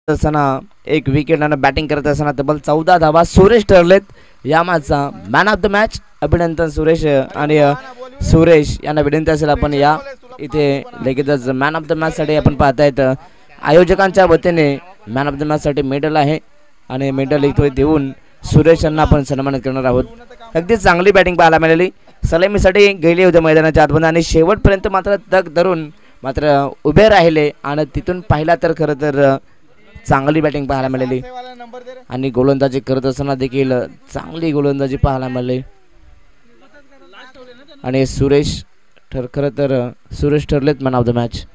असताना एक विकेट आणि बॅटिंग करत असताना तब्बल 14 धावा सुरेश ठरलेत या मॅचचा मॅन ऑफ द मॅच. अभिनंदन सुरेश आणि सुरेश यांना विनंती असेल आपण या इथे लगेचच मॅन ऑफ द मॅच साठी आपण पाहतायत आयोजकांच्या वतीने मॅन ऑफ द मॅच साठी मेडल आहे आणि मेडल इथे देऊन सुरेश यांना आपण सन्मानित करणार आहोत. अगदी चांगली बॅटिंग पाहायला मिळाली. सलामीसाठी गेले होते मैदानाच्या आतमध्ये आणि शेवटपर्यंत मात्र तग धरून मात्र उभे राहिले आणि तिथून पाहिला तर खरं तर चांगली बॅटिंग पाहायला मिळाली आणि गोलंदाजी करत असताना देखील चांगली गोलंदाजी पाहायला मिळाली आणि सुरेश खरं तर सुरेश ठरलेत मॅन ऑफ द मॅच.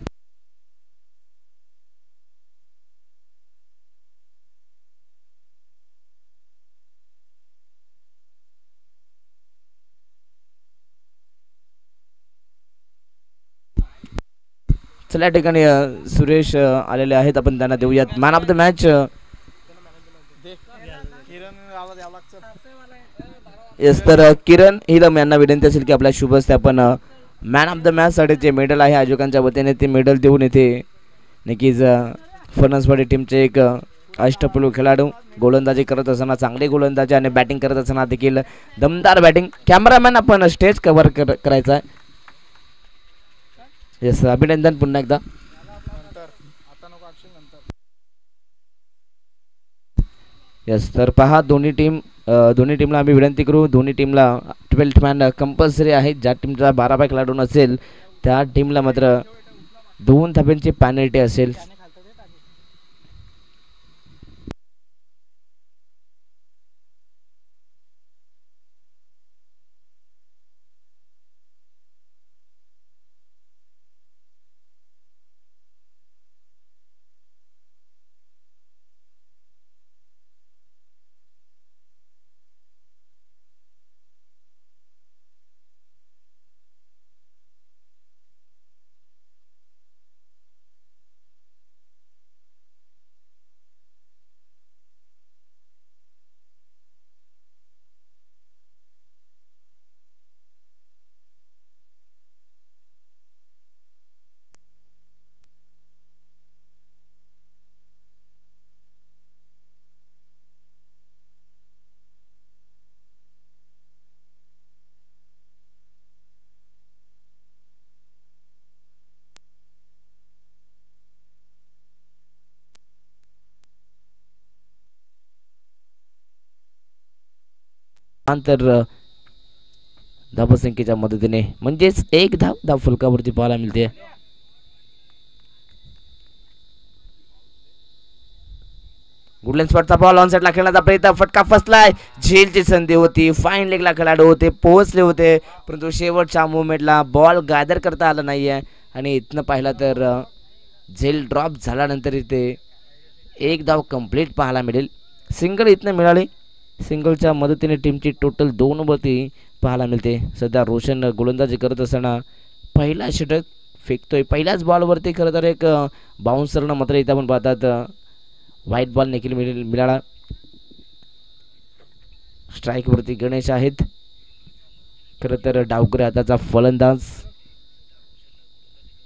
चला या ठिकाणी सुरेश आलेले आहेत आपण त्यांना देऊयात man of the match. Yes तर किरण हिलम यांना विनंती असेल की आपल्या शुभ हस्ते आपण मॅन ऑफ द मॅच साठी जे मेडल आहे आयोजकांच्या वतीने ते मेडल देऊन येते. नक्कीच फणसवाडी टीमचे एक अष्टपैलू खेळाडू गोलंदाजी करत असताना चांगली गोलंदाजी आणि बॅटिंग करत असताना देखील दमदार बॅटिंग. कॅमेरामॅन आपण स्टेज कव्हर करायचा आहे. येस अभिनंदन पुन्हा एकदा. येस तर पहा दोन्ही टीमला आम्ही विनंती करू. दोन्ही टीमला 12th मॅन कंपल्सरी आहे. ज्या टीमचा 12 खेळाडू नसेल त्या टीमला मात्र 2 धाब्यांची पॅनल्टी असेल. तर धावसंख्येच्या मदतीने म्हणजेच एक धाव फलकावरती पाहायला मिळते. गुडलँड स्पॉटचा बॉल ऑन साइडला खेळण्याचा प्रयत्न फटका फसलाय. झेलची संधी होती. फाईन लेगला खेळाडू होते पोहोचले होते परंतु शेवटच्या मुवमेंटला बॉल गॅदर करता आला नाहीये आणि इथनं पाहिला तर झेल ड्रॉप झाल्यानंतर इथे एक धाव कंप्लीट पाहायला मिळेल. सिंगल इथनं मिळाली. सिंगलच्या मदतीने टीमची टोटल 2 वरती पाहायला मिळते. सध्या रोशन गोलंदाजी करत असताना पहिला षटक फेकतोय. पहिल्याच बॉलवरती खरं तर एक बाउन्सरनं मात्र इथं आपण पाहतात व्हाईट बॉल देखील मिळाला. स्ट्राईकवरती गणेश आहेत. खरं तर डावकरी हाताचा फलंदाज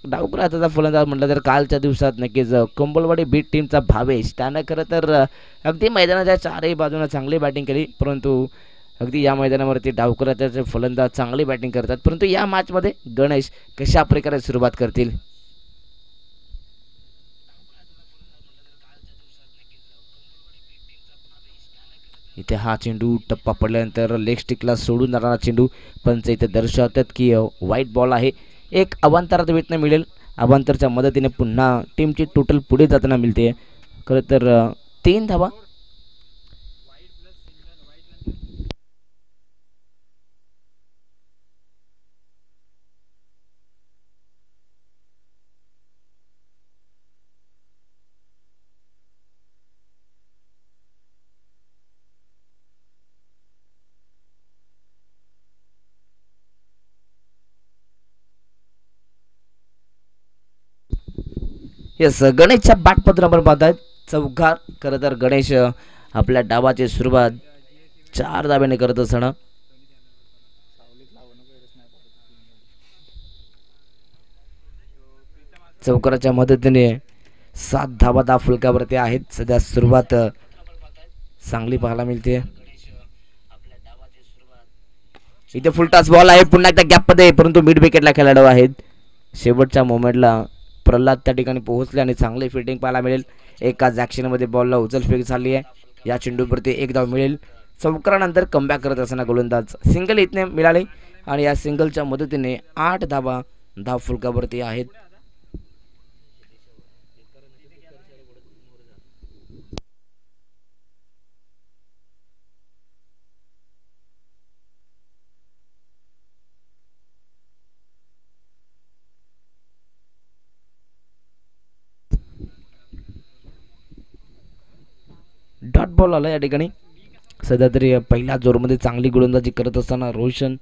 म्हटलं तर कालच्या दिवसात नक्कीच कंबलवाडी बीट टीमचा भावेश त्यानं खरं तर अगदी मैदानाच्या चारही बाजूने चांगली बॅटिंग केली परंतु अगदी या मैदानावरती डावकर हाताचे फलंदाज चांगली बॅटिंग करतात परंतु या मॅचमध्ये गणेश कशा प्रकारे सुरुवात करतील. इथे हा चेंडू टप्पा पडल्यानंतर लेग स्टिकला सोडून जाणारा चेंडू पंच इथे दर्शवतात की व्हाईट बॉल आहे. एक अवांतरात वेतन मिळेल. अवांतरच्या मदतीने पुन्हा टीमची टोटल पुढे जाताना मिळते. खरं तर 3 धावा. येस गणेशच्या बॅटपत्र आपण पाहतायत चौकार. खरं तर गणेश आपल्या डावाची सुरुवात 4 धाब्याने करत असताना चौकाराच्या मदतीने 7 धावा धाव फलकावरती आहेत. सध्या सुरुवात चांगली पाहायला मिळते. इथे फुल टॉस बॉल आहे, पुन्हा एकदा गॅप मध्ये, परंतु मिड विकेटला खेळाडू आहेत. शेवटच्या मोमेंटला प्रल्हाद त्या ठिकाणी पोहोचले आणि चांगली फिल्डिंग पाहायला मिळेल. एकाच ॲक्शनमध्ये बॉलला उचलफेक झाली आहे. या चेंडूवरती एक धाव मिळेल. चौकारानंतर कमबॅक करत असताना गोलंदाज सिंगल इथने मिळाले आणि या सिंगलच्या मदतीने 8 धावा धाव फलकावरती आहेत. डॉट बॉल आला या ठिकाणी. सध्या तरी पहिल्या जोरमध्ये चांगली गोलंदाजी करत असताना रोशन,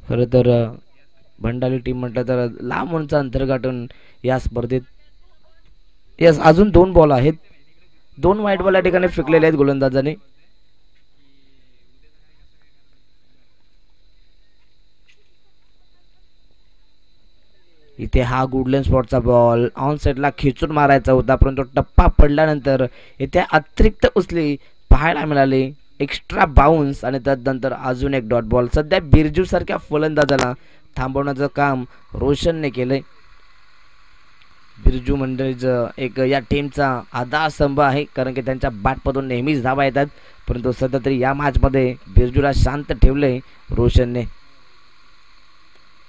खरं तर भंडारी टीम म्हटलं तर लांब उंच अंतर गाठून या स्पर्धेत. यस, अजून 2 बॉल आहेत. 2 वाईट बॉल या ठिकाणी फेकलेले आहेत गोलंदाजाने. इथे हा गुडलँड स्पॉटचा बॉल ऑन साईडला खेचून मारायचा होता, परंतु टप्पा पडल्यानंतर इथे अतिरिक्त उचली पाहायला मिळाली, एक्स्ट्रा बाउन्स आणि त्यानंतर अजून एक डॉट बॉल. सध्या बिरजू सारख्या फलंदाजाला थांबवण्याचं काम रोशनने केलंय. बिरजू म्हणजे एक या टीमचा आधारस्तंभ आहे, कारण की त्यांच्या बॅटमधून नेहमीच धावा येतात, परंतु सध्या तरी या मॅचमध्ये बिरजूला शांत ठेवले रोशनने.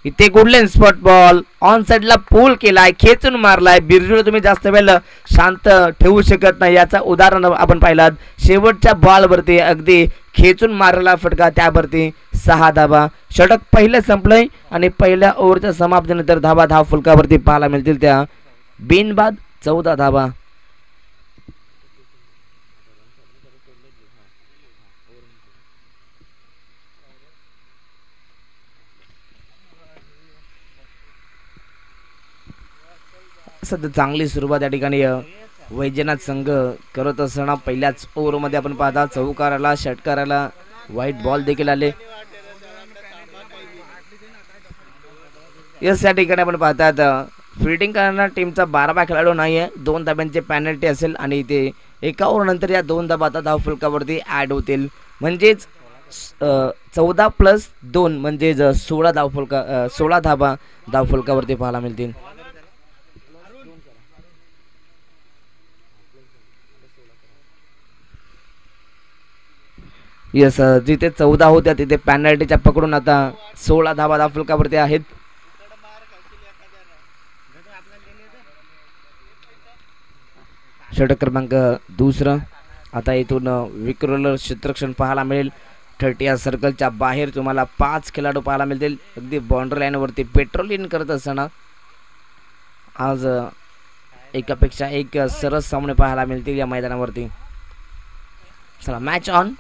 इथे गुडलँड स्पॉट बॉल ऑन साइडला पूल केलाय, खेचून मारलाय. बिरजूला तुम्ही जास्त वेळ शांत ठेवू शकत नाही, याचा उदाहरण आपण पाहिलात. शेवटच्या बॉलवरती अगदी खेचून मारलेला फटका, त्यावरती 6 धावा. षटक पहिलं संपलंय आणि पहिल्या ओव्हरच्या समाप्तीनंतर धावा धाव फलकावरती पाहायला मिळतील त्या बिनबाद 14 धावा. सध्या चांगली सुरुवात या ठिकाणी वैजनाथ संघ करत असताना पहिल्याच ओव्हरमध्ये आपण पाहता चौकाराला षटकाराला व्हाईट बॉल देखील आले. यस, या ठिकाणी आपण पाहतात फिल्डिंग करणारा टीमचा 12वा खेळाडू नाही आहे. 2 धाब्यांचे पेनल्टी असेल आणि इथे एका ओव्हरनंतर या 2 धाबा आता धाव फलकावरती ॲड होतील, म्हणजेच 14+2 म्हणजेच 16 धाबा धाव फलकावरती पाहायला मिळतील. यस, जिथे 14 होत्या तिथे पॅनल्टीच्या पकडून आता 16 धावा धाव फलकावरती आहेत. षटक क्रमांक 2. आता इथून विक्रोलर क्षेत्ररक्षण पाहायला मिळेल. 30 सर्कलच्या बाहेर तुम्हाला 5 खेळाडू पाहायला मिळतील. अगदी बाउंड्री लाईनवरती पेट्रोलिंग करत असताना आज एकापेक्षा एक सरस सामने पाहायला मिळतील या मैदानावरती. चला, मॅच ऑन.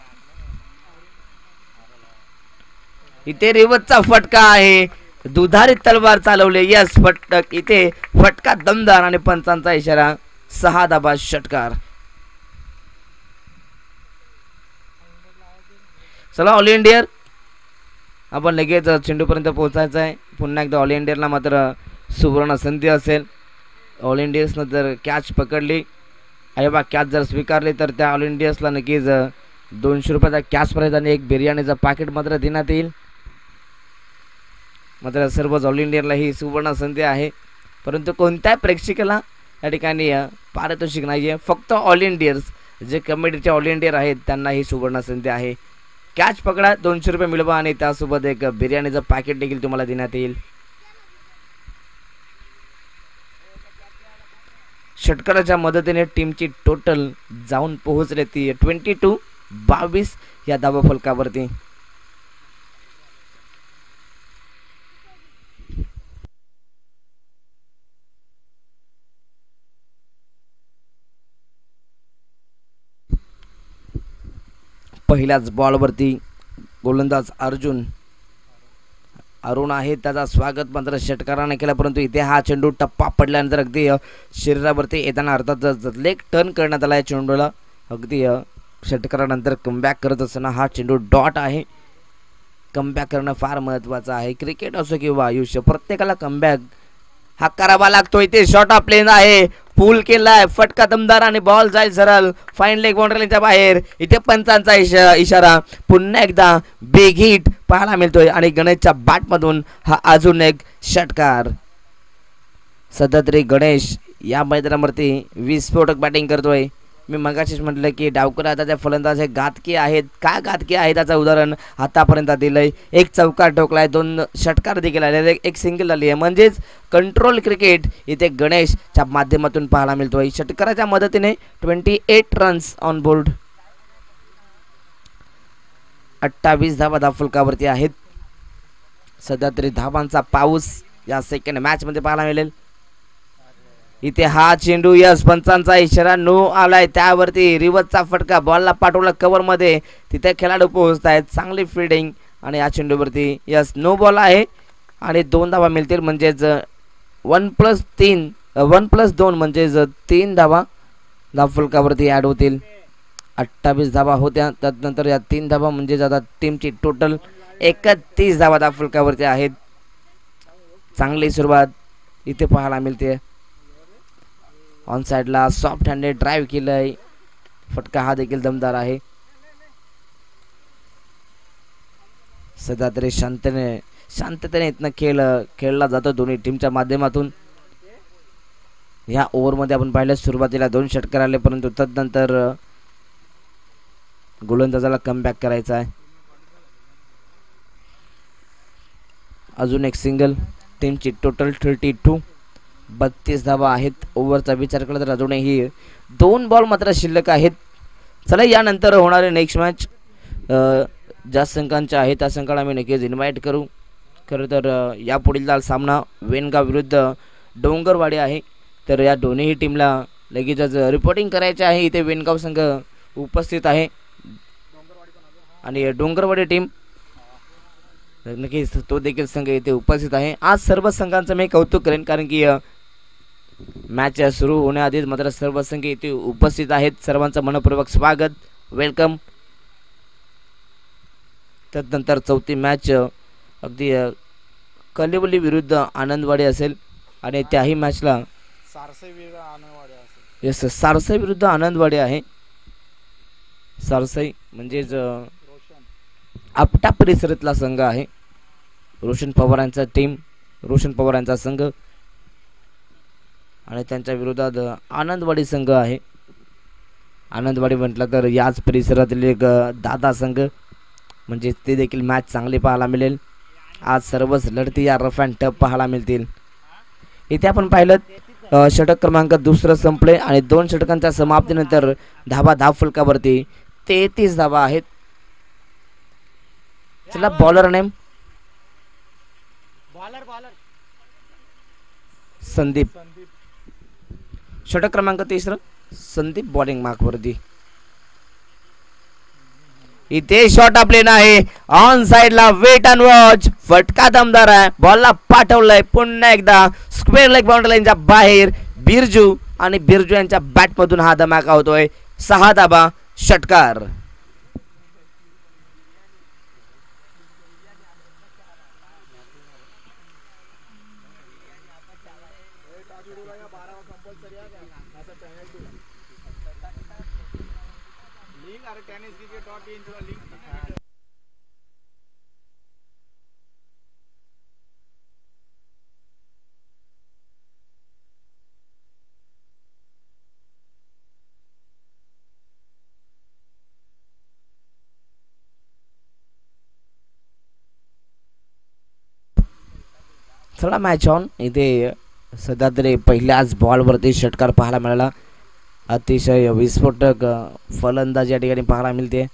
इथे रिवर्सचा फटका आहे, दुधारी तलवार चालवले. यस, फटक इथे फटका दमदार आणि पंचांचा इशारा. 6 धाबा षटकार. चला, ऑल इंडियर आपण लगेच चेंडूपर्यंत पोहोचायचं आहे. पुन्हा एकदा ऑल इंडियरला मात्र सुवर्ण संधी असेल. ऑल इंडियर्सनं जर कॅच पकडली आहे बा, कॅच जर स्वीकारली तर त्या ऑल इंडियर्सला नक्कीच 200 रुपयाचा कॅश प्राईज आणि एक बिर्याणीचा पाकिट मात्र देण्यात येईल. मात्र सर्व ऑल इंडियनला ही सुवर्ण संधी आहे, परंतु कोणत्याही प्रेक्षकाला या ठिकाणी पारितोषिक नाही आहे. फक्त ऑल इंडियर्स जे कमिटीचे ऑल इंडियर आहेत त्यांना ही सुवर्ण संधी आहे. कॅच पकडा, 200 रुपये मिळवा आणि त्यासोबत एक बिर्याणीचं पॅकेट देखील तुम्हाला देण्यात येईल. षटकाराच्या मदतीने टीमची टोटल जाऊन पोहोचले ती 22 या धावा फलकावरती. पहिल्याच बॉलवरती गोलंदाज अरुण आहे, त्याचा स्वागत मात्र षटकाराने केला, परंतु इथे हा चेंडू टप्पा पडल्यानंतर अगदी शरीरावरती येताना अर्थात लेग टर्न करण्यात आला. या चेंडूला अगदी षटकारानंतर कमबॅक करत असताना हा चेंडू डॉट आहे. कमबॅक करणं फार महत्त्वाचं आहे. क्रिकेट असो किंवा आयुष्य, प्रत्येकाला कमबॅक हा करावा लागतो. इथे शॉट ऑफ प्लेन आहे, पूल केलाय, फटका दमदार आणि बॉल जाईल सरळ फाईन लेग बाउंड्रीच्या बाहेर. इथे पंचांचा इशारा. पुन्हा एकदा बिग हिट पाहायला मिळतोय आणि गणेशच्या बॅट मधून हा अजून एक षटकार. सध्या तरी गणेश या मैदानावरती विस्फोटक बॅटिंग करतोय. मी मगाशीच म्हटलं की डावकर आताचे फलंदाज हे घातकी आहेत. का घातकी आहे त्याचं उदाहरण आतापर्यंत दिलंय. एक चौकार ठोकलाय, 2 षटकार देखील आले, एक सिंगल आली आहे. म्हणजेच कंट्रोल क्रिकेट इथे गणेशच्या माध्यमातून पाहायला मिळतोय. षटकाराच्या मदतीने 28 रन्स ऑन बोर्ड. 28 धावा धावफलकावरती आहेत. सध्या तरी धावांचा पाऊस या सेकंड मॅच मध्ये पाहायला मिळेल. इथे हा चेंडू, यस पंचांचा इशारा, नो आलाय. त्यावरती रिवर्सचा फटका, बॉलला पाठवला कव्हर मध्ये. तिथे खेळाडू पोहोचत आहेत. चांगली फिल्डिंग आणि या चेंडूवरती यस नो बॉल आहे आणि 2 धावा मिळतील. म्हणजेच 1+2 म्हणजेच 3 धावा धावफलकावरती ॲड होतील. 28 धावा होत्या, त्यानंतर या 3 धावा म्हणजेच आता टीमची टोटल 31 धावा धावफलकावरती आहेत. चांगली सुरुवात इथे पाहायला मिळते. ऑन साइडला सॉफ्ट हँडेड ड्राईव्ह केलंय. फटका हा देखील दमदार आहे. सध्या तरी शांततेने इथनं खेळला जातो दोन्ही टीमच्या माध्यमातून. ह्या ओव्हरमध्ये आपण पाहिलं सुरुवातीला 2 षटकार आले, परंतु तदनंतर गोलंदाजाला कमबॅक करायचा आहे. अजून एक सिंगल. टीमची टोटल 32 धावा आहेत. ओव्हरचा विचार केला तर अजूनही 2 बॉल मात्र शिल्लक आहेत. चला यानंतर होणारे नेक्स्ट मॅच ज्या संघांच्या आहेत त्या संघाला आम्ही नक्कीच इन्व्हाइट करू. खरं तर यापुढील सामना वेणगाव विरुद्ध डोंगरवाडी आहे. तर या दोन्ही टीमला लगेचच रिपोर्टिंग करायचे आहे. इथे वेणगाव संघ उपस्थित आहे आणि डोंगरवाडी टीम नक्कीच तो देखील संघ इथे उपस्थित आहे. आज सर्व संघांचं मी कौतुक करेन, कारण की मॅच सुरू होण्याआधीच मात्र सर्व संघ इथे उपस्थित आहेत. सर्वांचं मनपूर्वक स्वागत, वेलकम. त्यानंतर चौथी मॅच अगदी कलिवली विरुद्ध आनंदवाडी असेल आणि त्याही मॅचला सारसई विरुद्ध आनंदवाडी आहे. सारसई म्हणजेच आपटा परिसरातला संघ आहे. रोशन पवारांचा टीम, रोशन पवारांचा संघ आणि त्यांच्या विरोधात आनंदवाडी संघ आहे. आनंदवाडी म्हटलं तर याच परिसरातील एक दादा संघ, म्हणजे ते देखील मॅच चांगली पाहायला मिळेल. आज सर्वच लढती या रफ अँड टफ पाहायला मिळतील. इथे आपण पाहिलं षटक क्रमांक 2 संपले आणि 2 षटकांच्या समाप्तीनंतर धावफलकावरती 33 धावा आहेत. चला बॉलर नेम संदीप. षटक क्रमांक 3 संदीप बॉलिंग मार्क वरती. इथे शॉट आपले नाही, ऑन साइडला वेट अँड वॉच. फटका दमदार आहे, बॉलला पाठवलंय पुन्हा एकदा स्क्वेअर लेग बाउंड्री लाईनच्या बाहेर. बिरजू आणि बिरजू यांच्या बॅट मधून हा धमाका होतोय. 6 धाबा षटकार. चला मॅच ऑन. इथे सध्या तरी पहिल्याच बॉलवरती षटकार पाहायला मिळाला. अतिशय विस्फोटक फलंदाजी या ठिकाणी पाहायला मिळते.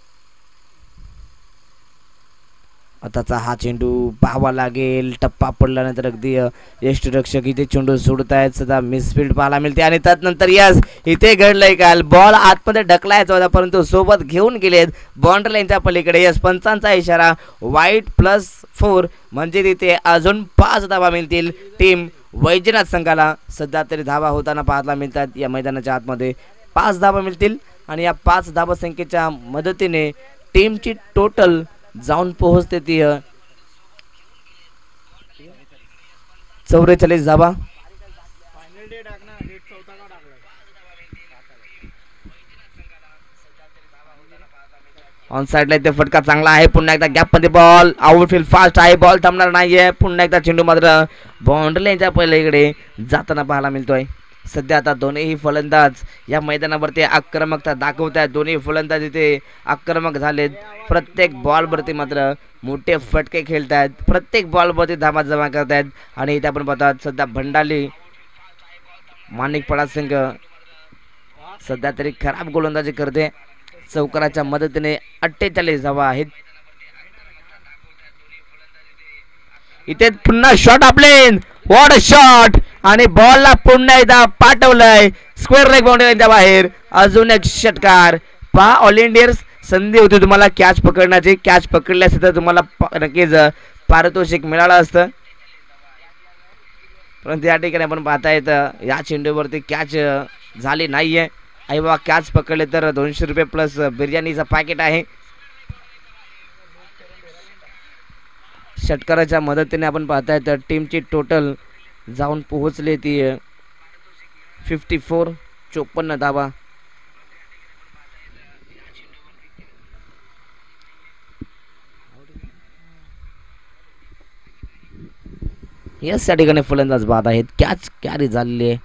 आताचा हा चेंडू पाहावा लागेल. टप्पा पडल्यानंतर अगदी यष्टीरक्षक इथे चेंडू सोडत आहेत. सध्या मिसफिल्ड पाहायला मिळते आणि त्यानंतर यस इथे घडलंय काल. बॉल आतमध्ये ढकलायचा होता परंतु सोबत घेऊन गेलेत बाउंड्री लाईनच्या पलीकडे. यस पंचांचा इशारा, वाईट +4 म्हणजे तिथे अजून 5 धावा मिळतील टीम वैजनाथ संघाला. सध्या तरी धावा होताना पाहायला मिळतात या मैदानाच्या आतमध्ये. 5 धावा मिळतील आणि या 5 धावा संख्येच्या मदतीने टीमची टोटल जाऊन पोहोचते ती 44 धावा. ऑन साइडला इथे फटका चांगला आहे. पुन्हा एकदा गॅपमध्ये बॉल आउटफील्ड फास्ट आहे. बॉल थांबणार नाहीये. पुन्हा एकदा चेंडू मात्र बाउंड्री लाईनच्या पलीकडे जाताना पाहायला मिळतोय. सध्या आता दोन्ही फलंदाज या मैदानावरती आक्रमकता दाखवत आहेत. दोन्ही फलंदाज इथे आक्रमक झालेत. प्रत्येक बॉलवरती मात्र मोठे फटके खेळत आहेत. प्रत्येक बॉलवरती धावा जमा करत आहेत. आणि इथे आपण पाहतात सध्या भंडाली माणिकपडा संघ सध्या तरी खराब गोलंदाजी करते. चौकाराच्या मदतीने 48 धावा आहेत. इथे पुन्हा शॉट आपलेन व्हॉट अ शॉट आणि बॉलला पुन्हा एकदा पाठवलंय स्क्वेअर लेग बाउंड्रीच्या बाहेर. अजून एक षटकार. पहा ऑल इंडियर्स संधी होती तुम्हाला कॅच पकडण्याची. कॅच पकडली असती तर तुम्हाला नक्कीच पारितोषिक मिळालं असतं. परंतु या ठिकाणी आपण पाहता येतं या चेंडूवरती कॅच झाली नाहीये. आई बाबा कॅच पकडले तर 200 रुपये प्लस बिर्याणीचं पॅकेट आहे. षटकाराच्या मदतीने आपण पाहता येतं टीमची टोटल जाऊन पोहोचली ती 54 धावा. यस या ठिकाणी फलंदाज बाद आहेत. कॅच कॅरी झालेली आहे.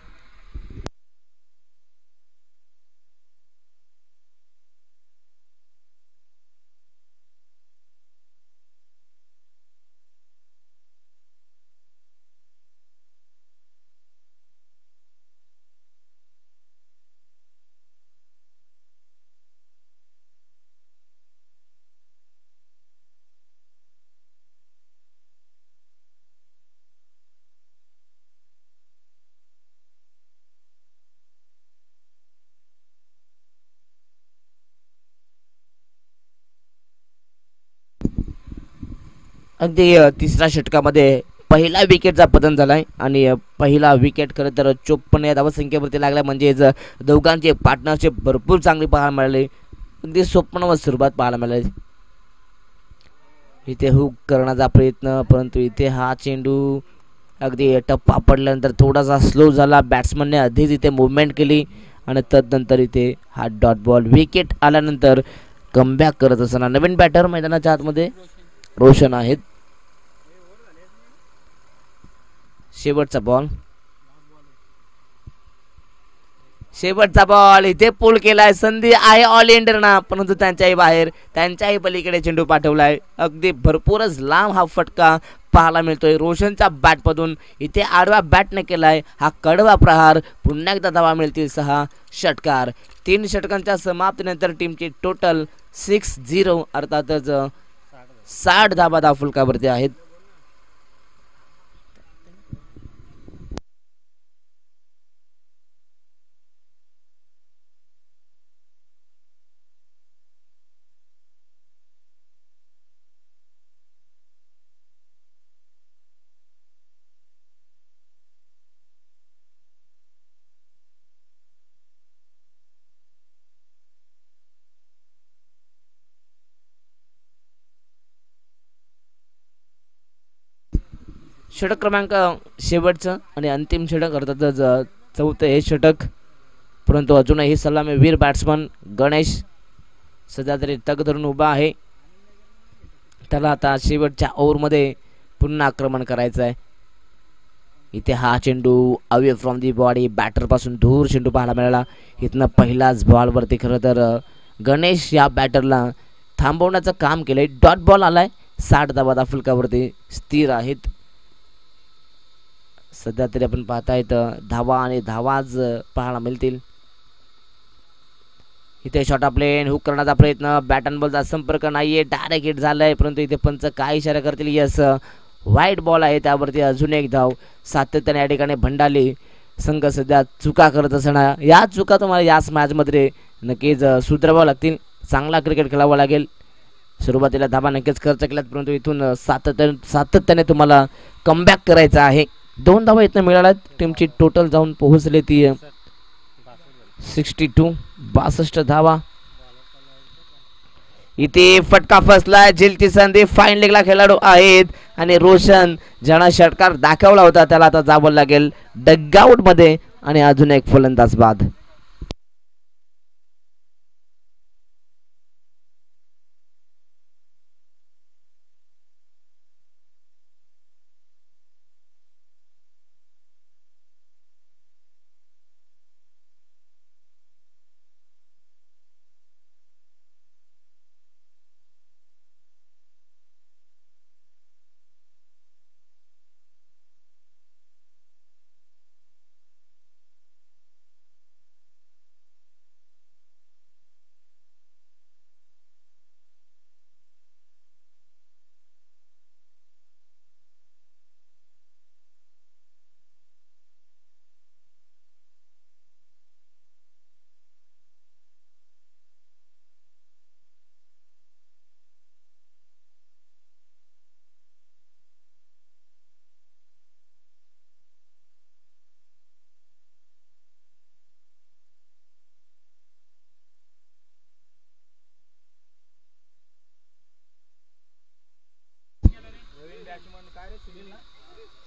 अगदी तिसऱ्या षटकामध्ये पहिला विकेटचा पतन झालाय आणि पहिला विकेट खरं तर 54 या धावसंख्येवरती लागला. म्हणजेच दोघांचे पार्टनरशिप भरपूर चांगली पाहायला मिळाली. अगदी स्वप्नवत सुरुवात पाहायला मिळाली. इथे हुक करण्याचा प्रयत्न परंतु इथे हा चेंडू अगदी टप्पा पडल्यानंतर थोडासा स्लो झाला. बॅट्समनने आधीच इथे मुवमेंट केली आणि तदनंतर इथे हा डॉट बॉल. विकेट आल्यानंतर कमबॅक करत असताना नवीन बॅटर मैदानाच्या आतमध्ये रोशन आहेत. शेवटचा बॉल इथे पुल केलाय. संधी आहे ऑल इंडियरना परंतु त्यांच्याही पलीकडे चेंडू पाठवलाय. अगदी भरपूरच लांब हा फटका पाहायला मिळतोय रोशनच्या बॅटमधून. इथे आडव्या बॅटने केलाय हा कडवा प्रहार. पुन्हा एकदा धावा मिळतील 6 षटकार. 3 षटकांच्या समाप्तीनंतर टीमची टोटल 60 अर्थातच 60 धावा फुलकावरती आहेत. षटक क्रमांक शेवटचं आणि अंतिम षटक अर्थातच 4थं हे षटक. परंतु अजूनही सलामीवीर बॅट्समन गणेश सध्या तरी तग धरून उभा आहे. त्याला आता शेवटच्या ओव्हरमध्ये पुन्हा आक्रमण करायचं आहे. इथे हा चेंडू अवे फ्रॉम दी बॉडी बॅटरपासून दूर चेंडू पाहायला मिळाला. इथनं पहिलाच बॉलवरती खरं तर गणेश या बॅटरला थांबवण्याचं काम केलंय. डॉट बॉल आलाय. 60 धावा फुलकावरती स्थिर आहेत. सध्या तरी आपण पाहता येतं धावा आणि धावाच पाहायला मिळतील. इथे शॉट प्लेन हुक करण्याचा प्रयत्न. बॅट अँड बॉलचा संपर्क नाहीये. डायरेक्ट हिट झालाय परंतु इथे पंच काय इशारा करतील. यस व्हाईट बॉल आहे. त्यावरती अजून एक धाव. सातत्याने या ठिकाणी भंडाली संघ सध्या चुका करत असणार. या चुका तुम्हाला याच मॅचमध्ये नक्कीच सुधाराव्या लागतील. चांगला क्रिकेट खेळावा लागेल. सुरुवातीला धावा नक्कीच खर्च केल्यात परंतु इथून सातत्याने तुम्हाला कमबॅक करायचं आहे. 2 धावा इथं मिळाल्यात. टीमची टोटल जाऊन पोहोचले ती 62 धावा. इथे फटका फसलाय. झेलची संधी. फाईन लेगला खेळाडू आहेत आणि रोशन ज्यानं षटकार दाखवला होता त्याला आता जावं लागेल डगआउट मध्ये आणि अजून एक फलंदाज बाद.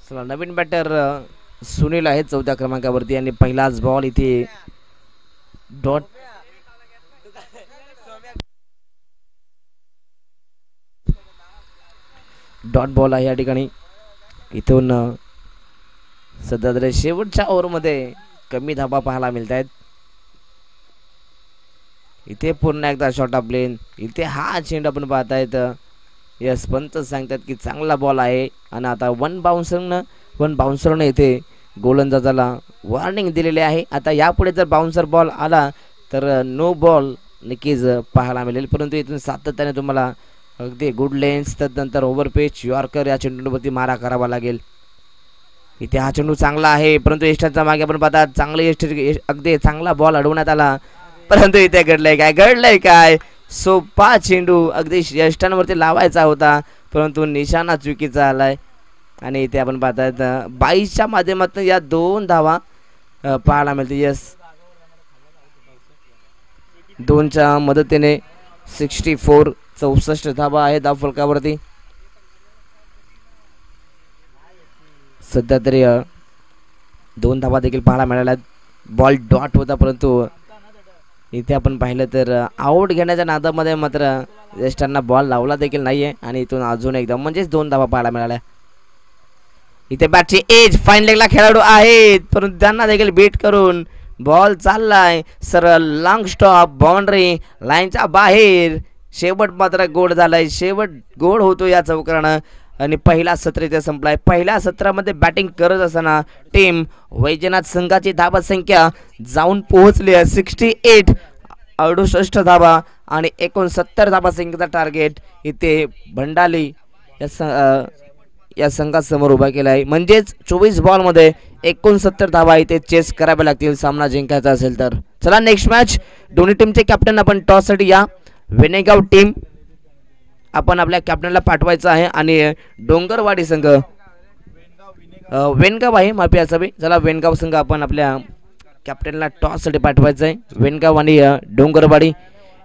चला नवीन बॅटर सुनील आहे 4थ्या क्रमांकावरती आणि पहिलाच बॉल इथे डॉट बॉल आहे या ठिकाणी. इथून सध्या तरी शेवटच्या ओव्हरमध्ये कमी धाबा पाहायला मिळत आहेत. इथे पुन्हा एकदा शॉर्ट ऑफ प्लेन. इथे हा चेंड आपण पाहतायत. यस पंत सांगतात की चांगला बॉल आहे आणि आता वन बाउन्सरनं इथे गोलंदाजाला वॉर्निंग दिलेली आहे. आता यापुढे जर बाउन्सर बॉल आला तर नो बॉल नक्कीच पाहायला मिळेल. परंतु इथून सातत्याने तुम्हाला अगदी गुड लेन्स त्यानंतर ओव्हर पिच यॉर्कर या चेंडूवरती मारा करावा लागेल. इथे हा चेंडू चांगला आहे परंतु यष्टांच्या मागे आपण पाहतात चांगले अगदी चांगला बॉल अडवण्यात आला. परंतु इथे घडलंय काय सोपा चेंडू अगदी यष्टांवरती लावायचा होता परंतु निशाणा चुकीचा आलाय. आणि इथे आपण पाहतात 22च्या माध्यमातून या 2 धावा पाहायला मिळते. यस 2च्या मदतीने 64 धावा आहे धाव फलकावरती. सध्या तरी 2 धावा देखील पाहायला मिळाल्या. बॉल डॉट होता परंतु इथे आपण पाहिलं तर आऊट घेण्याच्या नादामध्ये मात्र ज्येष्ठांना बॉल लावला देखील नाहीये आणि इथून अजून एकदम म्हणजेच 2 धावा पाहायला मिळाल्या. इथे बॅटची एज फाईन लेगला खेळाडू आहेत परंतु त्यांना देखील बीट करून बॉल चाललाय सरळ लॉंग स्टॉप बाउंड्री लाईनच्या बाहेर. शेवट मात्र गोड झालाय. शेवट गोड होतो या चौकारानं आणि पहिला सत्र इथे संपलाय. पहिल्या सत्रामध्ये बॅटिंग करत असताना टीम वैजनाथ संघाची धावा संख्या जाऊन पोहोचली आहे 68. 68 धावा आणि 69 धावा संख्येचा टार्गेट इथे भंडाली या संघासमोर उभा केला आहे. म्हणजेच 24 बॉलमध्ये 69 धावा इथे चेस कराव्या लागतील सामना जिंकायचा असेल तर. चला नेक्स्ट मॅच. दोन्ही टीमचे कॅप्टन आपण टॉससाठी या. वेनेगाव टीम आपण आपल्या कॅप्टनला पाठवायचं आहे आणि डोंगरवाडी संघ वेनगाव आहे माफी असावी. चला वेनगाव संघ आपण आपल्या कॅप्टनला टॉससाठी पाठवायचं आहे. वेनगाव आणि डोंगरवाडी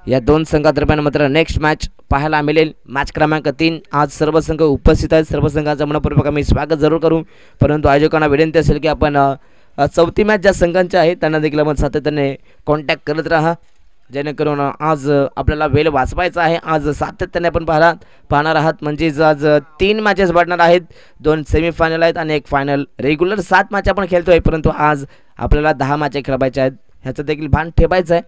या 2 संघादरम्यान मात्र नेक्स्ट मॅच पाहायला मिळेल. मॅच क्रमांक 3. आज सर्व संघ उपस्थित आहेत. सर्व संघांचं मनपूर्वक आम्ही स्वागत जरूर करू परंतु आयोजकांना विनंती असेल की आपण चौथी मॅच ज्या संघांच्या आहेत त्यांना देखील आपण सातत्याने कॉन्टॅक्ट करत राहा जेणेकरून आज आपल्याला वेळ वाचवायचा आहे. आज सातत्याने आपण पाहणार आहात म्हणजेच आज 3 मॅचेस वाढणार आहेत. 2 सेमीफायनल आहेत आणि 1 फायनल. रेग्युलर 7 मॅच आपण खेळतोय परंतु आज आपल्याला 10 मॅच खेळवायच्या आहेत ह्याचं देखील भान ठेवायचं आहे.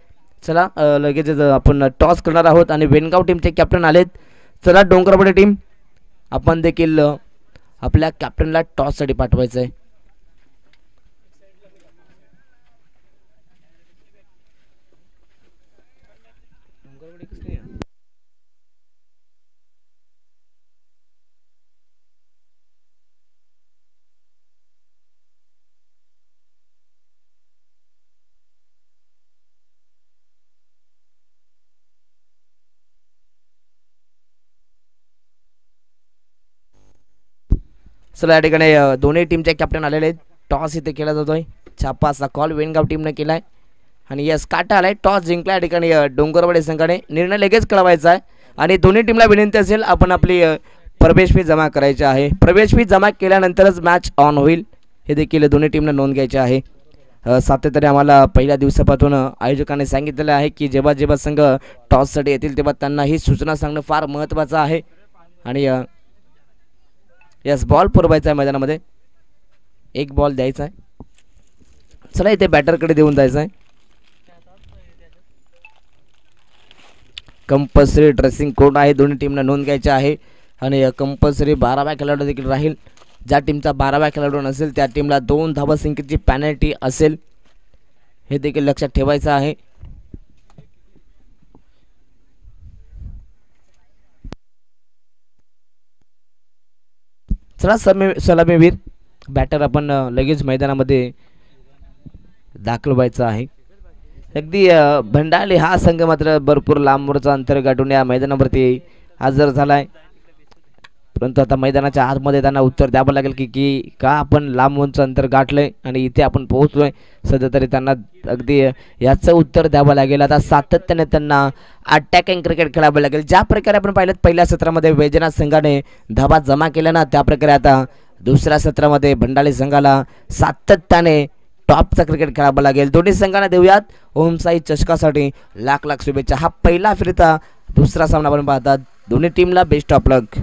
चला लगेच आपण टॉस करणार आहोत आणि वेनगाव टीमचे कॅप्टन आलेत. चला डोंगरवाडी टीम आपण देखील आपल्या कॅप्टनला टॉससाठी पाठवायचं आहे. चला या ठिकाणी दोन्ही टीमचे कॅप्टन आलेले आहेत. टॉस इथे केला जातोय. छापाचा कॉल वेनगाव टीमने केलाय आणि यस काटा आलाय. टॉस जिंकला या ठिकाणी डोंगरवाडी संघाने. निर्णय लगेच कळवायचा आहे आणि दोन्ही टीमला विनंती असेल आपण आपली प्रवेश फी जमा करायची आहे. प्रवेश फी जमा केल्यानंतरच मॅच ऑन होईल हे देखील दोन्ही टीमने नोंद घ्यायची आहे. सातत्याने आम्हाला पहिल्या दिवसापासून आयोजकांनी सांगितलेलं आहे की जेव्हा जेव्हा संघ टॉससाठी येतील तेव्हा त्यांना ही सूचना सांगणं फार महत्त्वाचं आहे. आणि यस बॉल पुरवायचा आहे मैदानामध्ये. 1 बॉल द्यायचा आहे. चला इथे बॅटरकडे देऊन जायचं आहे. कंपल्सरी ड्रेसिंग कोड आहे दोन्ही टीमला नोंद घ्यायची आहे आणि कंपल्सरी 12व्या खेळाडू देखील राहील. ज्या टीमचा 12व्या खेळाडू नसेल त्या टीमला 2 धावा संख्येची पॅनल्टी असेल हे देखील लक्षात ठेवायचं आहे. चला सलामीवीर बॅटर आपण लगेच मैदानामध्ये दाखल व्हायचा आहे. अगदी भंडाली हा संघ मात्र भरपूर लांबवरचा अंतर गाठून या मैदानावरती हजर झालाय. परंतु आता मैदानाच्या आतमध्ये त्यांना उत्तर द्यावं लागेल की का आपण लांब उंच अंतर गाठलंय आणि इथे आपण पोहोचलोय. सध्या तरी त्यांना अगदी याचं उत्तर द्यावं लागेल. आता सातत्याने त्यांना अटॅकिंग क्रिकेट खेळावं लागेल. ज्या प्रकारे आपण पाहिलं पहिल्या सत्रामध्ये वैजनाथ संघाने धाबा जमा केल्या ना, त्या प्रकारे आता दुसऱ्या सत्रामध्ये भंडारी संघाला सातत्याने टॉपचा क्रिकेट खेळावं लागेल. दोन्ही संघांना देऊयात ओमसाई चषकासाठी लाख लाख शुभेच्छा. हा पहिला फिरता दुसरा सामना आपण पाहतात. दोन्ही टीमला बेस्ट ऑफ लक.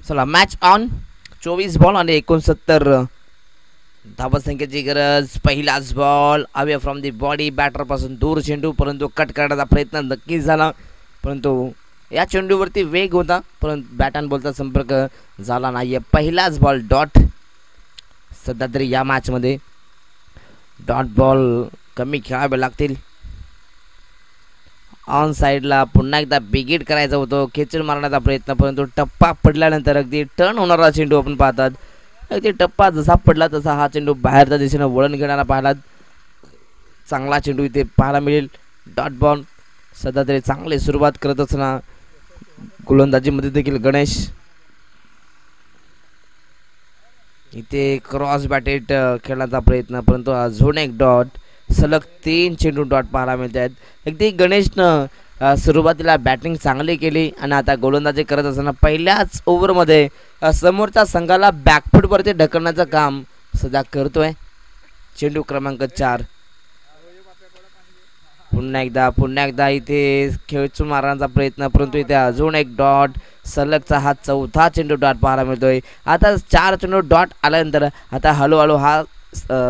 चला मॅच ऑन. 24 बॉल आणि 69 धावसंख्येची गरज. पहिलाच ball away from the body. बॅटरपासून दूर चेंडू, परंतु कट करण्याचा प्रयत्न नक्कीच झाला, परंतु या चेंडूवरती वेग होता परंतु बॅट अँड बॉलचा संपर्क झाला नाही. पहिलाच बॉल डॉट. सध्या तरी या मॅचमध्ये डॉट बॉल कमी खेळावे लागतील. ऑन साईडला पुन्हा एकदा बिगिट करायचं होतं, खेचून मारण्याचा प्रयत्न, परंतु टप्पा पडल्यानंतर अगदी टर्न होणारा चेंडू आपण पाहतात. अगदी टप्पा जसा पडला तसा हा चेंडू बाहेरच्या दिशेने वळण घेणारा पाहिला. चांगला चेंडू इथे पाहायला मिळेल. Dot ball. सध्या तरी चांगली सुरुवात करत असताना गोलंदाजीमध्ये देखील गणेश. इथे क्रॉस बॅटेड खेळण्याचा प्रयत्न, परंतु अजून एक डॉट. सलग 3 चेंडू डॉट पाहायला मिळत आहेत. अगदी गणेशनं सुरुवातीला बॅटिंग चांगली केली आणि आता गोलंदाजी करत असताना पहिल्याच ओव्हरमध्ये समोरच्या संघाला बॅकफूटवरती ढकलण्याचं काम सध्या करतोय. चेंडू क्रमांक 4. पुन्हा एकदा इथे खेचून मारण्याचा प्रयत्न, परंतु इथे अजून एक डॉट. सलगचा हा 4था चेंडू डॉट पाहायला मिळतोय. आता 4 चेंडू डॉट आल्यानंतर आता हळूहळू हा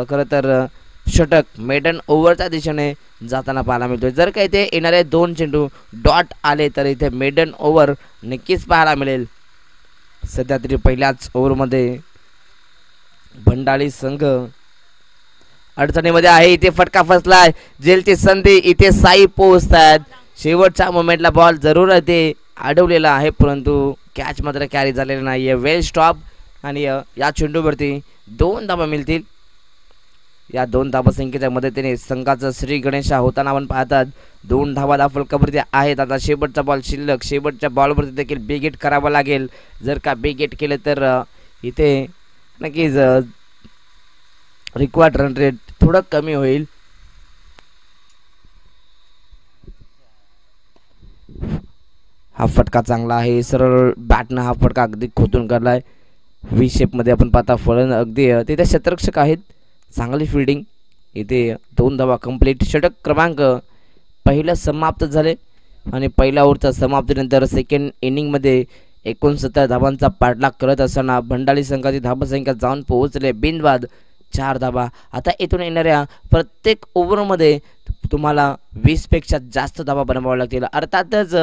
खरं तर षटक मेडन ओव्हरच्या दिशेने जाताना पाहायला मिळतोय. जर का इथे येणारे 2 चेंडू डॉट आले तर इथे मेडन ओव्हर नक्कीच पाहायला मिळेल. सध्या तरी पहिल्याच ओव्हरमध्ये भंडारी संघ अडचणीमध्ये आहे. इथे फटका फसलाय. जेलची संधी. इथे साई पोहोचतात. शेवटच्या मोमेंटला बॉल जरूर इथे अडवलेला आहे, परंतु कॅच मात्र कॅरी झालेला नाही आहे. वेल स्टॉप आणि या चेंडूवरती 2 धावा मिळतील. या 2 धावसंख्येच्या मदतीने संघाचं श्री गणेशा होताना आपण पाहतात. 2 धावा फलकावरती आहेत. आता शेवटचा बॉल शिल्लक. शेवटच्या बॉलवरती देखील बिग हिट करावं लागेल. जर का बिग हिट केलं तर इथे नक्कीच रिक्वायर्ड रन रेट थोडं कमी होईल. हा फटका चांगला आहे. सरळ बॅटनं हा फटका अगदी खोतून काढलाय. व्ही शेपमध्ये आपण पाहता फळण अगदी तिथे क्षेत्ररक्षक आहेत. चांगली फिल्डिंग. इथे 2 धावा कंप्लीट. षटक क्रमांक पहिलं समाप्त झाले आणि पहिल्या ओव्हरच्या समाप्तीनंतर सेकंड इनिंगमध्ये 69 धावांचा पाठलाग करत असताना भंडारी संघाची धावसंख्या जाऊन पोहोचले बिनबाद 4 धावा. आता इथून येणाऱ्या प्रत्येक ओव्हरमध्ये तुम्हाला 20पेक्षा जास्त धावा बनवाव्या लागतील. अर्थातच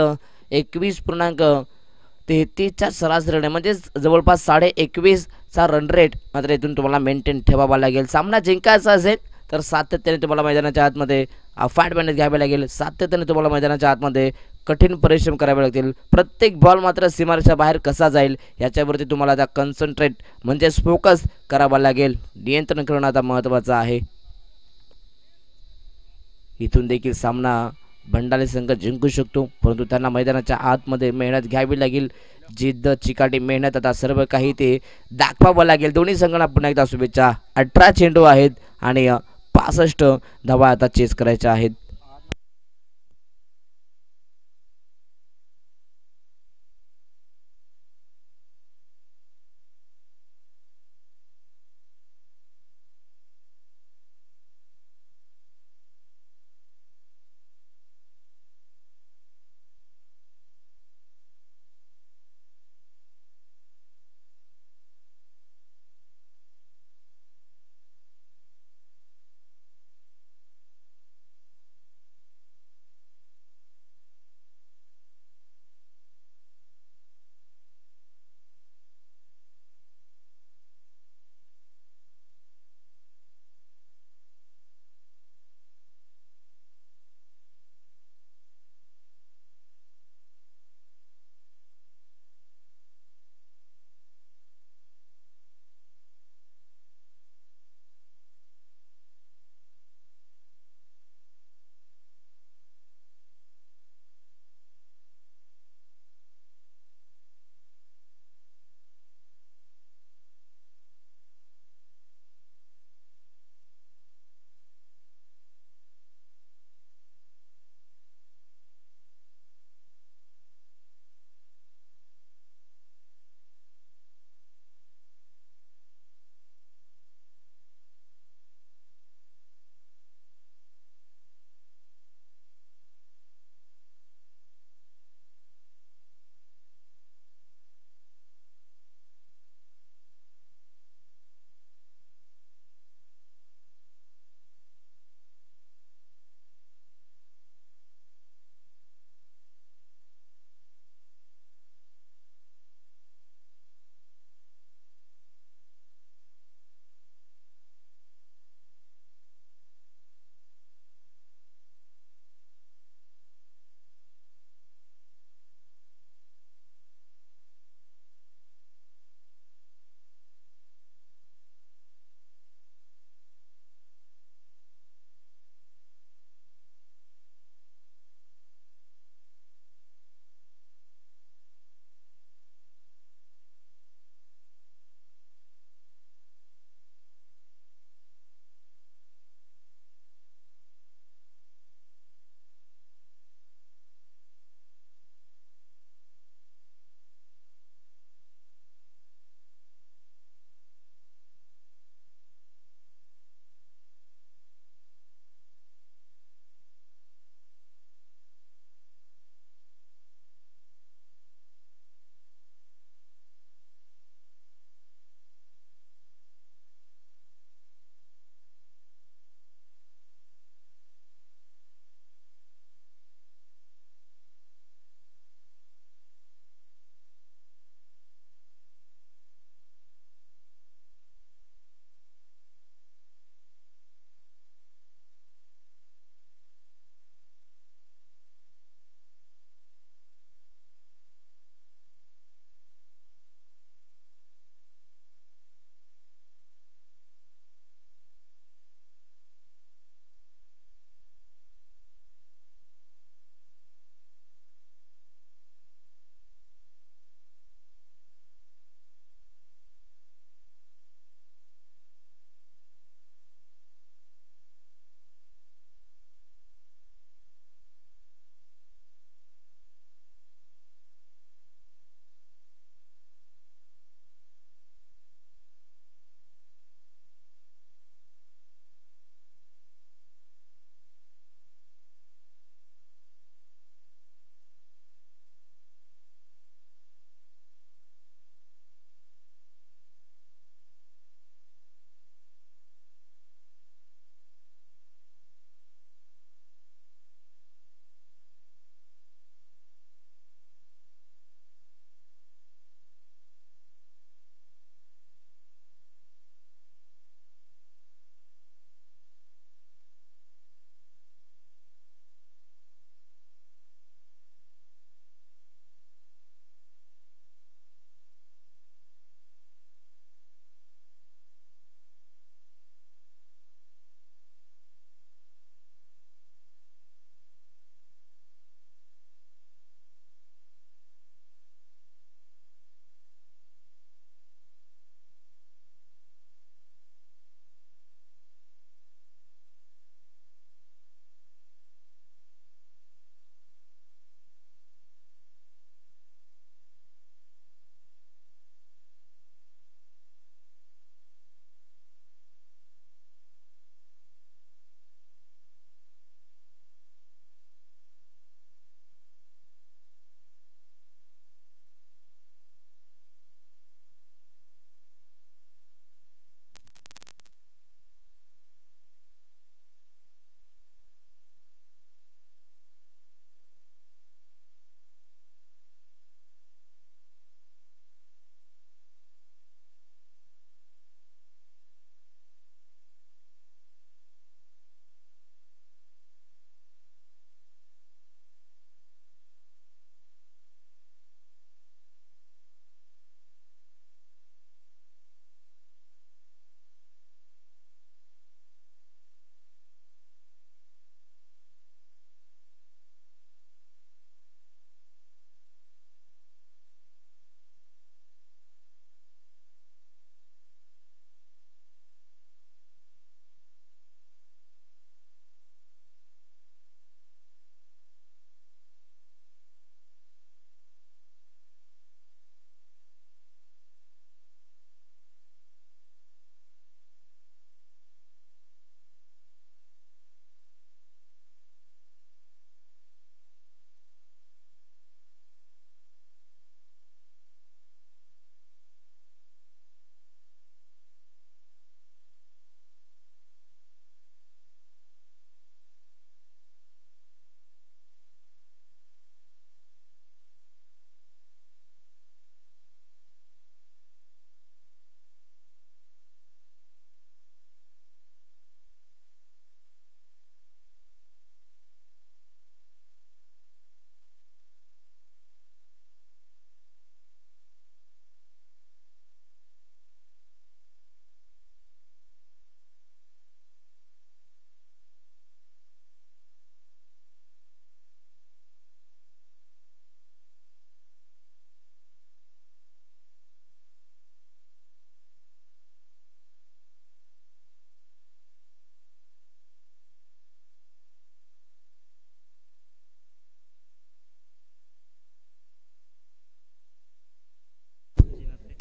21.33च्या सरासरीने म्हणजे जवळपास 21.5चा रन रेट मात्र इथून तुम्हाला मेंटेन ठेवावा लागेल. सामना जिंकायचा असेल तर सातत्याने तुम्हाला मैदानाच्या आतमध्ये फाईट मेहनत घ्यावी लागेल. सातत्याने तुम्हाला मैदानाच्या आतमध्ये कठीण परिश्रम करावे लागतील. प्रत्येक बॉल मात्र सीमारेषा बाहेर कसा जाईल याच्यावरती तुम्हाला आता कन्सन्ट्रेट म्हणजेच फोकस करावा लागेल. नियंत्रण करणं आता महत्त्वाचं आहे. इथून देखील सामना भंडारी संघ जिंकू शकतो, परंतु त्यांना मैदानाच्या आतमध्ये मेहनत घ्यावी लागेल. जिद्द चिकाटी मेहनत आता सर्व काही ते दाखवावं लागेल. दोन्ही संघांना पुन्हा एकदा शुभेच्छा. 18 चेंडू आहेत आणि 65 धावा आता चेस करायच्या आहेत.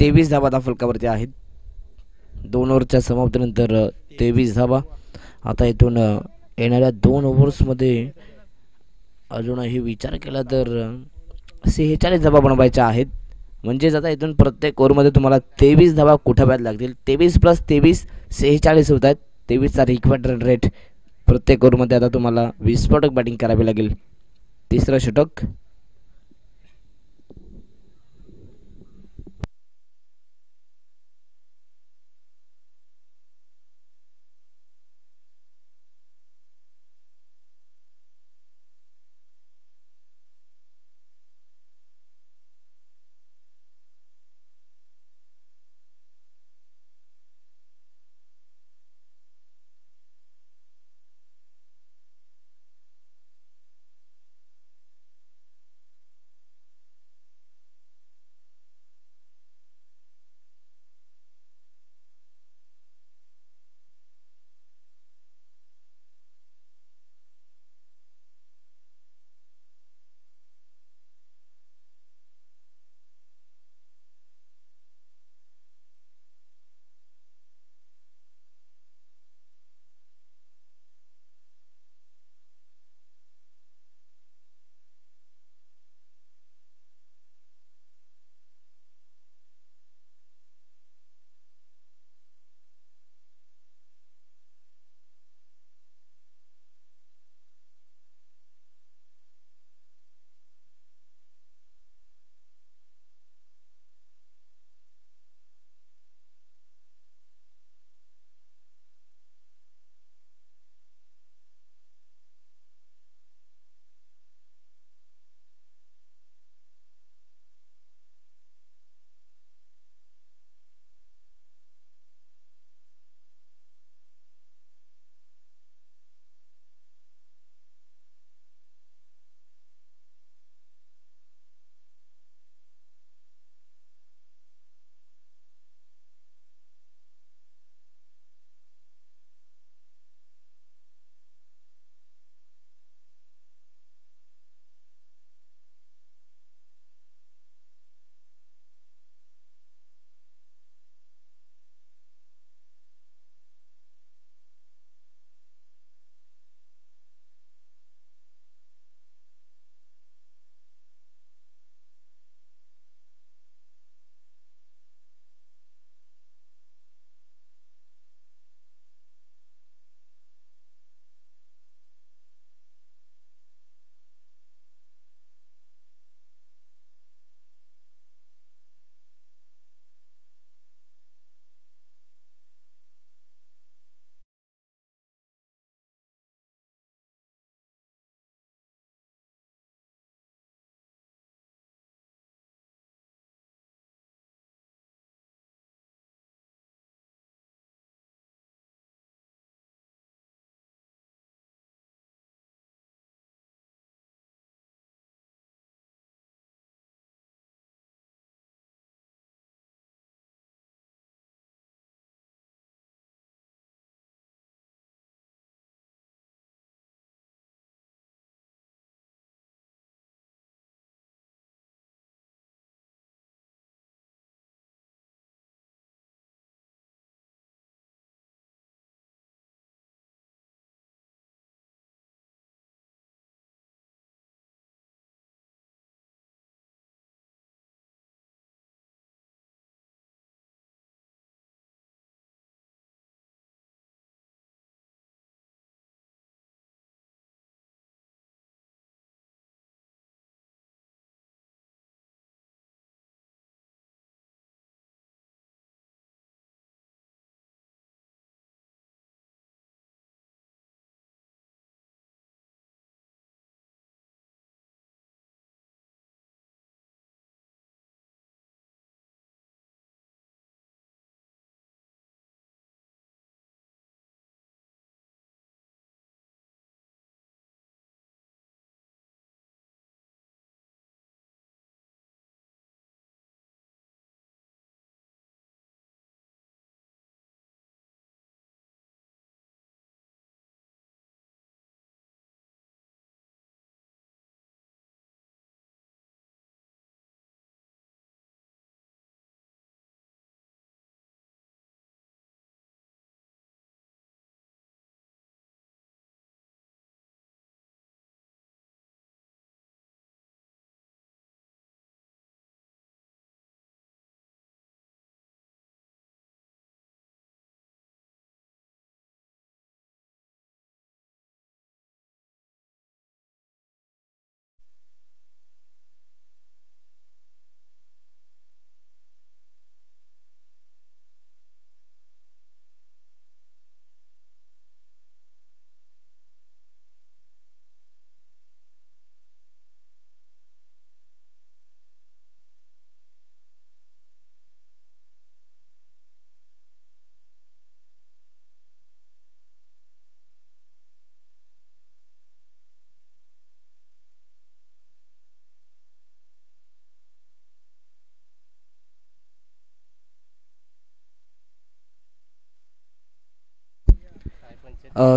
23 धावा फलकावरती आहेत. 2 ओव्हरच्या समाप्तीनंतर 23 धावा. आता इथून येणाऱ्या 2 ओव्हर्समध्ये अजूनही विचार केला तर 46 धावा बनवायच्या आहेत. म्हणजेच आता इथून प्रत्येक ओव्हरमध्ये तुम्हाला 23 धावा कुठाव्यात लागतील. 23 + 23 46 होत आहेत. 23चा रिक्वायर्ड रन रेट. प्रत्येक ओव्हरमध्ये आता तुम्हाला विस्फोटक बॅटिंग करावी लागेल. तिसरं षटक.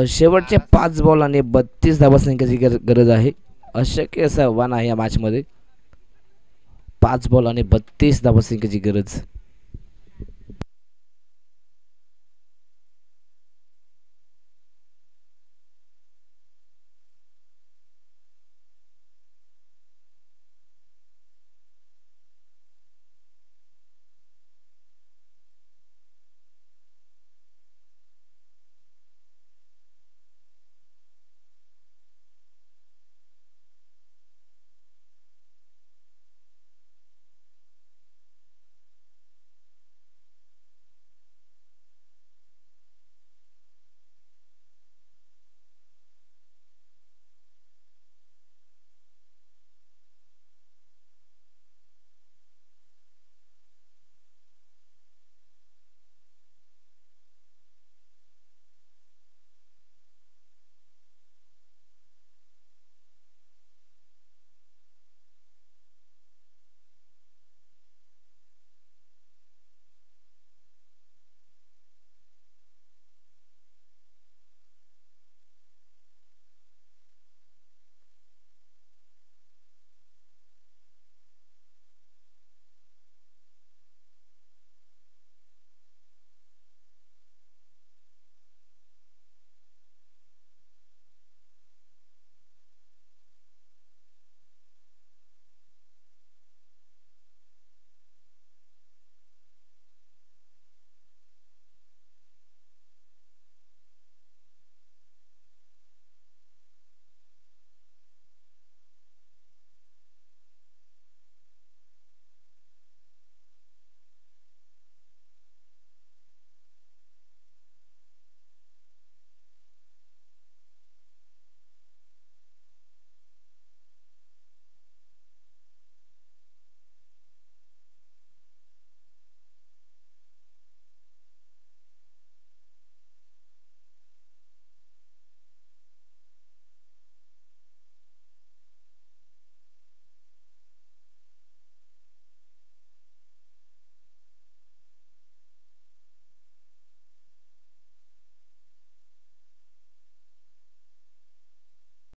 शेवटचे 5 बॉल आणि 32 धावसंख्येची गरज आहे. अशक्य असं आव्हान आहे या मॅचमध्ये. 5 बॉल आणि 32 धावसंख्येची गरज.